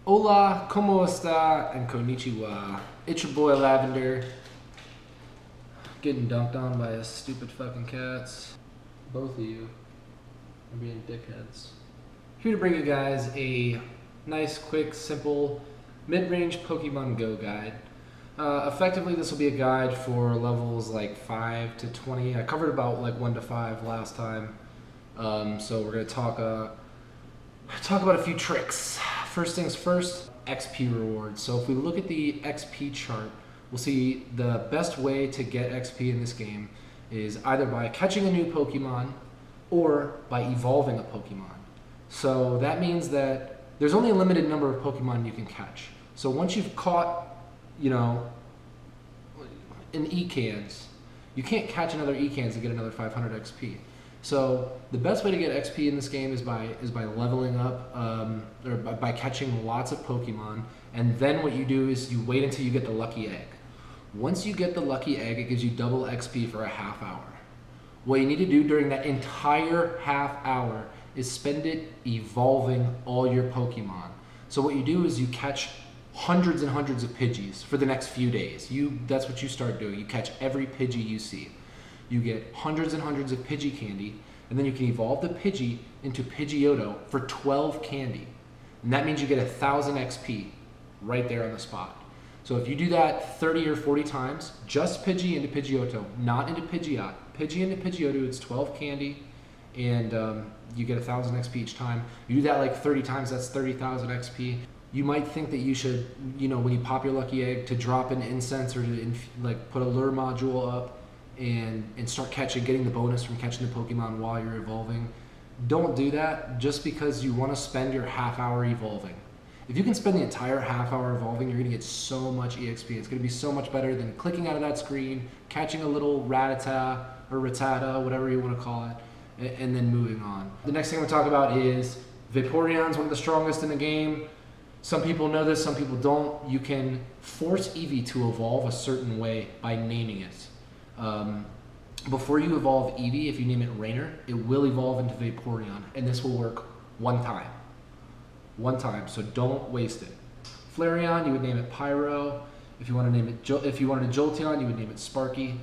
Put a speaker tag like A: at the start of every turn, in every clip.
A: Hola, ¿cómo está? And konnichiwa. It's your boy Lavender. Getting dunked on by his stupid fucking cats. Both of you are being dickheads. Here to bring you guys a nice, quick, simple, mid-range Pokemon Go guide. Effectively, this will be a guide for levels like 5 to 20. I covered about like 1 to 5 last time. So we're going to talk about a few tricks. First things first, XP rewards. So if we look at the XP chart, we'll see the best way to get XP in this game is either by catching a new Pokemon or by evolving a Pokemon. So that means that there's only a limited number of Pokemon you can catch. So once you've caught, an Ekans, you can't catch another Ekans and get another 500 XP. So the best way to get XP in this game is by leveling up, or by catching lots of Pokemon, and then what you do is you wait until you get the lucky egg. Once you get the lucky egg, it gives you double XP for a half hour. What you need to do during that entire half hour is spend it evolving all your Pokemon. So what you do is you catch hundreds and hundreds of Pidgeys for the next few days. That's what you start doing. You catch every Pidgey you see. You get hundreds and hundreds of Pidgey candy, and then you can evolve the Pidgey into Pidgeotto for 12 candy. And that means you get 1,000 XP right there on the spot. So if you do that 30 or 40 times, just Pidgey into Pidgeotto, not into Pidgeot. Pidgey into Pidgeotto, it's 12 candy, and you get 1,000 XP each time. You do that like 30 times, that's 30,000 XP. You might think that you should, when you pop your lucky egg, to drop an incense or to put a lure module up and start getting the bonus from catching the Pokemon while you're evolving. Don't do that just because you want to spend your half hour evolving. If you can spend the entire half hour evolving, you're going to get so much EXP. It's going to be so much better than clicking out of that screen, catching a little Rattata or Rattata, whatever you want to call it, and then moving on. The next thing I'm going to talk about is Vaporeon's one of the strongest in the game. Some people know this, some people don't. You can force Eevee to evolve a certain way by naming it. Before you evolve Eevee, if you name it Rainer, it will evolve into Vaporeon, and this will work one time. One time, so don't waste it. Flareon, you would name it Pyro. If you want to name it, if you wanted a Jolteon, you would name it Sparky.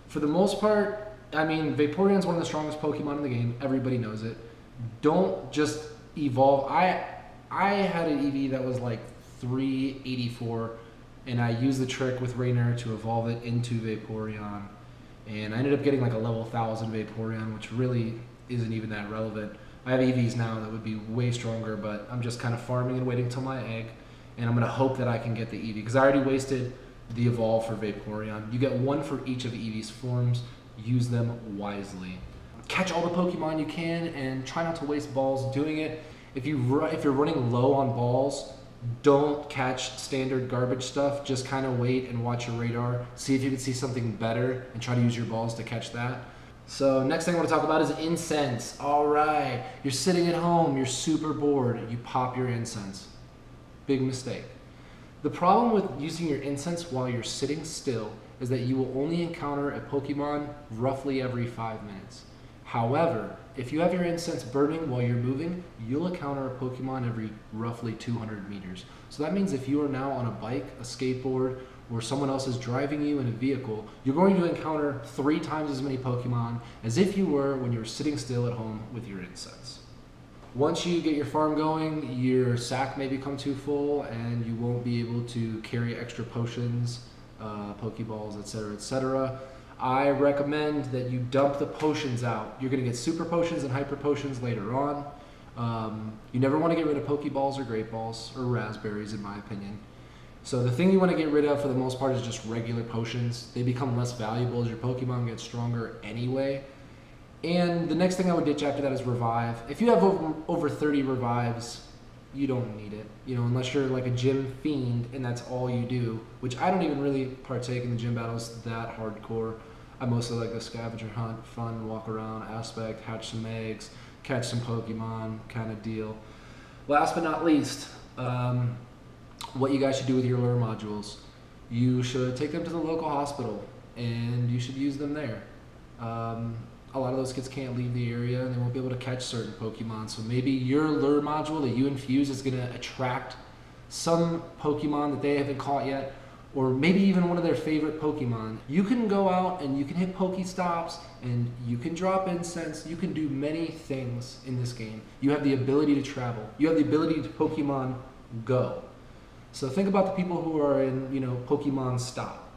A: For the most part, Vaporeon's one of the strongest Pokemon in the game. Everybody knows it. Don't just evolve. I had an Eevee that was like 384, and I used the trick with Rainer to evolve it into Vaporeon. And I ended up getting like a level 1000 Vaporeon, which really isn't even that relevant. I have EVs now that would be way stronger, but I'm just kind of farming and waiting till my egg. And I'm going to hope that I can get the Eevee, because I already wasted the evolve for Vaporeon. You get one for each of Eevee's forms. Use them wisely. Catch all the Pokemon you can, and try not to waste balls doing it. If you're running low on balls, don't catch standard garbage stuff. Just kind of wait and watch your radar. See if you can see something better and try to use your balls to catch that. So next thing I want to talk about is incense. All right, you're sitting at home, you're super bored, you pop your incense. Big mistake. The problem with using your incense while you're sitting still is that you will only encounter a Pokemon roughly every 5 minutes. However, if you have your incense burning while you're moving, you'll encounter a Pokemon every roughly 200 meters. So that means if you are now on a bike, a skateboard, or someone else is driving you in a vehicle, you're going to encounter 3 times as many Pokemon as if you were when you were sitting still at home with your incense. Once you get your farm going, your sack may become too full and you won't be able to carry extra potions, Pokeballs, etc., etc. I recommend that you dump the potions out. You're going to get super potions and hyper potions later on. You never want to get rid of Pokeballs or Great Balls or raspberries, in my opinion. So the thing you want to get rid of for the most part is just regular potions. They become less valuable as your Pokemon get stronger anyway. And the next thing I would ditch after that is Revive. If you have over 30 Revives, you don't need it. Unless you're like a gym fiend and that's all you do, which I don't even really partake in the gym battles that hardcore. I mostly like the scavenger hunt, fun, walk around aspect, hatch some eggs, catch some Pokemon kind of deal. Last but not least, what you guys should do with your lure modules. You should take them to the local hospital and you should use them there. A lot of those kids can't leave the area and they won't be able to catch certain Pokemon. So maybe your lure module that you infuse is going to attract some Pokemon that they haven't caught yet, or maybe even one of their favorite Pokemon. You can go out and you can hit Pokestops and you can drop incense. You can do many things in this game. You have the ability to travel. You have the ability to Pokemon Go. So think about the people who are in, Pokemon Stop.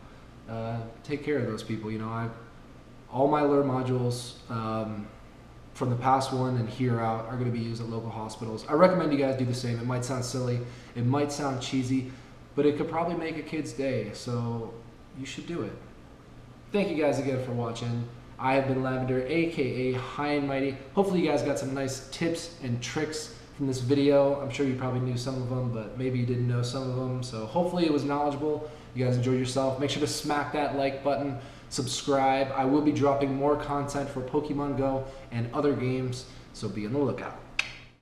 A: Take care of those people. All my lure modules from the past one and here out are going to be used at local hospitals. I recommend you guys do the same. It might sound silly, it might sound cheesy, but it could probably make a kid's day, so you should do it. Thank you guys again for watching. I have been Lavender, aka High and Mighty. Hopefully you guys got some nice tips and tricks from this video. I'm sure you probably knew some of them, but maybe you didn't know some of them. So hopefully it was knowledgeable. You guys enjoyed yourself. Make sure to smack that like button, subscribe. I will be dropping more content for Pokemon Go and other games, so be on the lookout.